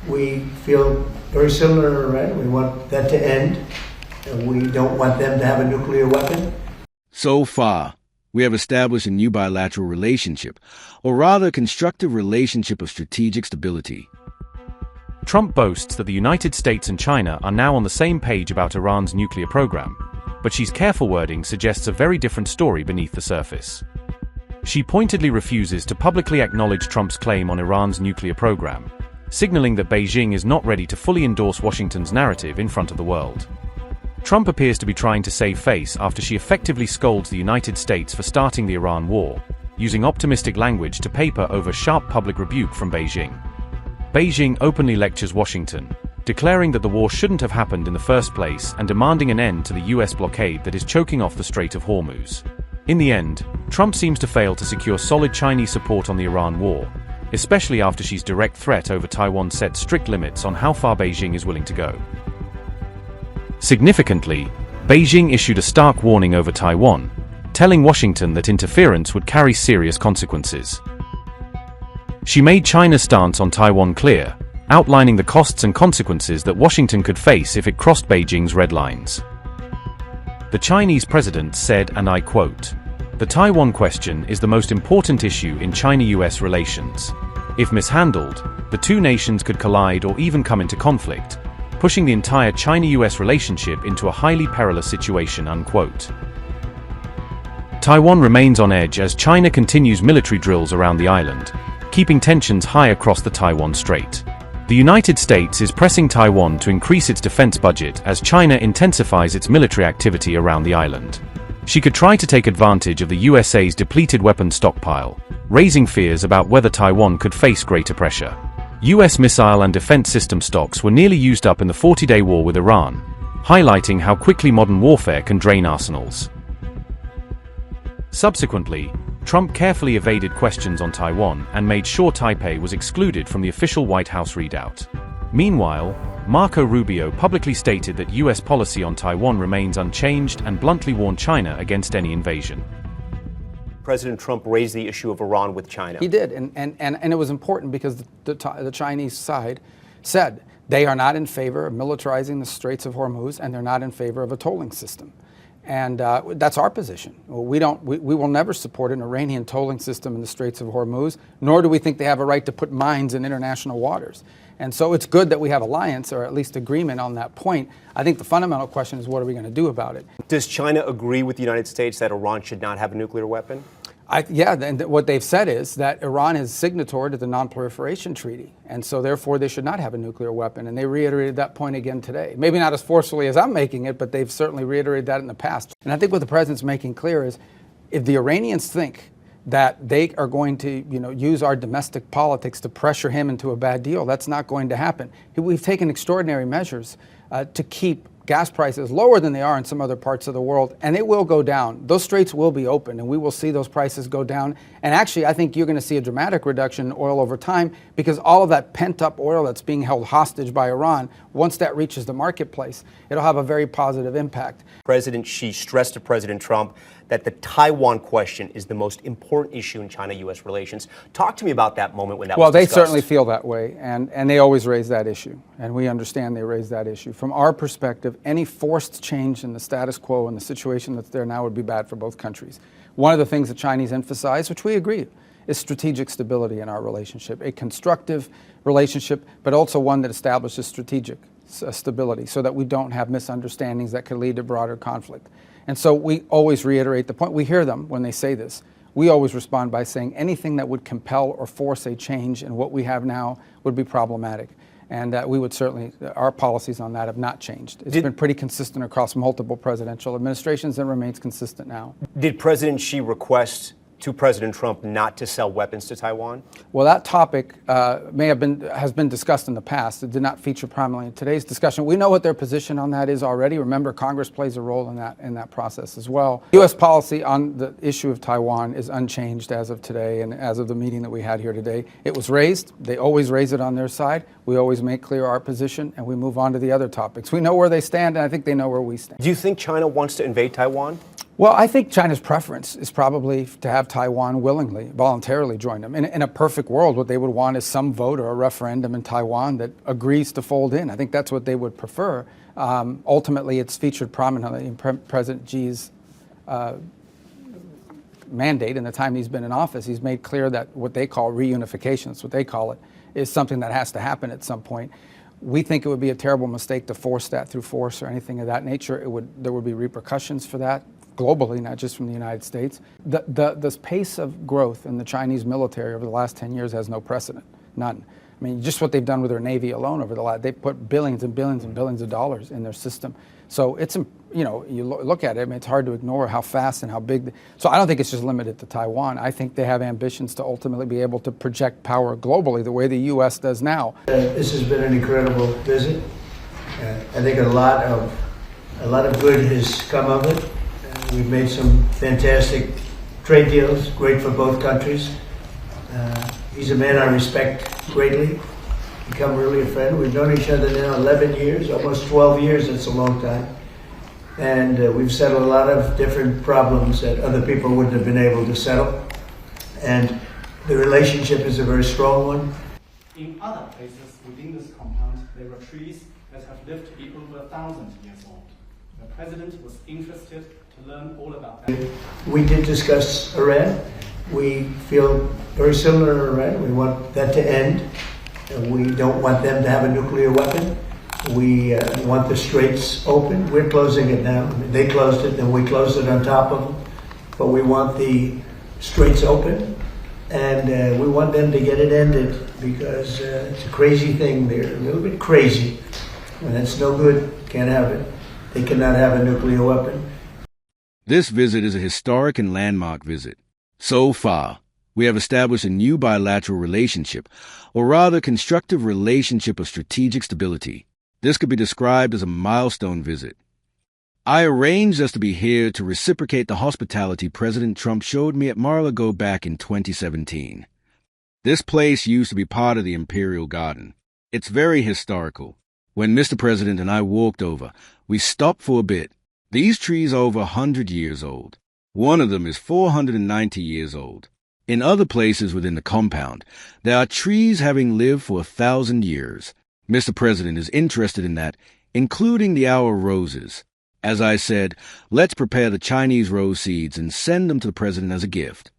We feel very similar to Iran. We want that to end. And we don't want them to have a nuclear weapon. So far, we have established a new bilateral relationship, or rather a constructive relationship of strategic stability. Trump boasts that the United States and China are now on the same page about Iran's nuclear program, but Xi's careful wording suggests a very different story beneath the surface. Xi pointedly refuses to publicly acknowledge Trump's claim on Iran's nuclear program, signaling that Beijing is not ready to fully endorse Washington's narrative in front of the world. Trump appears to be trying to save face after Xi effectively scolds the United States for starting the Iran war, using optimistic language to paper over sharp public rebuke from Beijing. Beijing openly lectures Washington, declaring that the war shouldn't have happened in the first place and demanding an end to the US blockade that is choking off the Strait of Hormuz. In the end, Trump seems to fail to secure solid Chinese support on the Iran war, especially after Xi's direct threat over Taiwan set strict limits on how far Beijing is willing to go. Significantly, Beijing issued a stark warning over Taiwan, telling Washington that interference would carry serious consequences. She made China's stance on Taiwan clear, outlining the costs and consequences that Washington could face if it crossed Beijing's red lines. The Chinese president said, and I quote, "The Taiwan question is the most important issue in China-US relations. If mishandled, the two nations could collide or even come into conflict, pushing the entire China-US relationship into a highly perilous situation," unquote. Taiwan remains on edge as China continues military drills around the island, keeping tensions high across the Taiwan Strait. The United States is pressing Taiwan to increase its defense budget as China intensifies its military activity around the island. She could try to take advantage of the USA's depleted weapons stockpile, raising fears about whether Taiwan could face greater pressure. US missile and defense system stocks were nearly used up in the 40-day war with Iran, highlighting how quickly modern warfare can drain arsenals. Subsequently, Trump carefully evaded questions on Taiwan and made sure Taipei was excluded from the official White House readout. Meanwhile, Marco Rubio publicly stated that US policy on Taiwan remains unchanged and bluntly warned China against any invasion. President Trump raised the issue of Iran with China. He did, and it was important because the Chinese side said they are not in favor of militarizing the Straits of Hormuz, and they're not in favor of a tolling system. And that's our position. We will never support an Iranian tolling system in the Straits of Hormuz, nor do we think they have a right to put mines in international waters. And so it's good that we have alliance, or at least agreement on that point. I think the fundamental question is, what are we going to do about it? Does China agree with the United States that Iran should not have a nuclear weapon? Yeah, and what they've said is that Iran is signatory to the Non-Proliferation Treaty, and so therefore they should not have a nuclear weapon, and they reiterated that point again today. Maybe not as forcefully as I'm making it, but they've certainly reiterated that in the past. And I think what the president's making clear is, if the Iranians think that they are going to, use our domestic politics to pressure him into a bad deal, that's not going to happen. We've taken extraordinary measures to keep gas prices lower than they are in some other parts of the world, and it will go down. Those straits will be open, and we will see those prices go down. And actually, I think you're going to see a dramatic reduction in oil over time, because all of that pent-up oil that's being held hostage by Iran, once that reaches the marketplace, it'll have a very positive impact. President Xi stressed to President Trump that the Taiwan question is the most important issue in China-U.S. relations. Talk to me about that moment when that was discussed. Well, they certainly feel that way, and they always raise that issue, and we understand they raise that issue. From our perspective, any forced change in the status quo and the situation that's there now would be bad for both countries. One of the things the Chinese emphasize, which we agree, is strategic stability in our relationship, a constructive relationship, but also one that establishes strategic stability so that we don't have misunderstandings that could lead to broader conflict. And so we always reiterate the point. We hear them when they say this. We always respond by saying anything that would compel or force a change in what we have now would be problematic. And we would certainly, our policies on that have not changed. It's been pretty consistent across multiple presidential administrations and remains consistent now. Did President Xi request to President Trump not to sell weapons to Taiwan? Well, that topic has been discussed in the past. It did not feature prominently in today's discussion. We know what their position on that is already. Remember, Congress plays a role in that process as well. U.S. policy on the issue of Taiwan is unchanged as of today and as of the meeting that we had here today. It was raised. They always raise it on their side. We always make clear our position, and we move on to the other topics. We know where they stand, and I think they know where we stand. Do you think China wants to invade Taiwan? Well, I think China's preference is probably to have Taiwan willingly, voluntarily join them. In a perfect world, what they would want is some vote or a referendum in Taiwan that agrees to fold in. I think that's what they would prefer. Ultimately, it's featured prominently in President Xi's mandate. In the time he's been in office, he's made clear that what they call reunification, that's what they call it, is something that has to happen at some point. We think it would be a terrible mistake to force that through force or anything of that nature. There would be repercussions for that globally, not just from the United States. The pace of growth in the Chinese military over the last 10 years has no precedent, none. I mean, just what they've done with their Navy alone over the last, they put billions and billions and billions of dollars in their system. So it's, you look at it, I mean, it's hard to ignore how fast and how big. So I don't think it's just limited to Taiwan. I think they have ambitions to ultimately be able to project power globally the way the U.S. does now. This has been an incredible visit. I think a lot of good has come of it. We've made some fantastic trade deals, great for both countries. He's a man I respect greatly, become really a friend. We've known each other now 11 years, almost 12 years, that's a long time. And we've settled a lot of different problems that other people wouldn't have been able to settle. And the relationship is a very strong one. In other places within this compound, there were trees that have lived to be over 1,000 years old. The president was interested to learn all about that. We did discuss Iran. We feel very similar to Iran. We want that to end. We don't want them to have a nuclear weapon. We want the straits open. We're closing it now. I mean, they closed it, and we closed it on top of them. But we want the straits open, and we want them to get it ended because it's a crazy thing. They're a little bit crazy, and it's no good. Can't have it. They cannot have a nuclear weapon. This visit is a historic and landmark visit. So far, we have established a new bilateral relationship, or rather constructive relationship of strategic stability. This could be described as a milestone visit. I arranged us to be here to reciprocate the hospitality President Trump showed me at Mar-a-Lago back in 2017. This place used to be part of the Imperial Garden. It's very historical. When Mr. President and I walked over, we stopped for a bit. These trees are over 100 years old. One of them is 490 years old. In other places within the compound, there are trees having lived for 1,000 years. Mr. President is interested in that, including the our roses. As I said, let's prepare the Chinese rose seeds and send them to the President as a gift.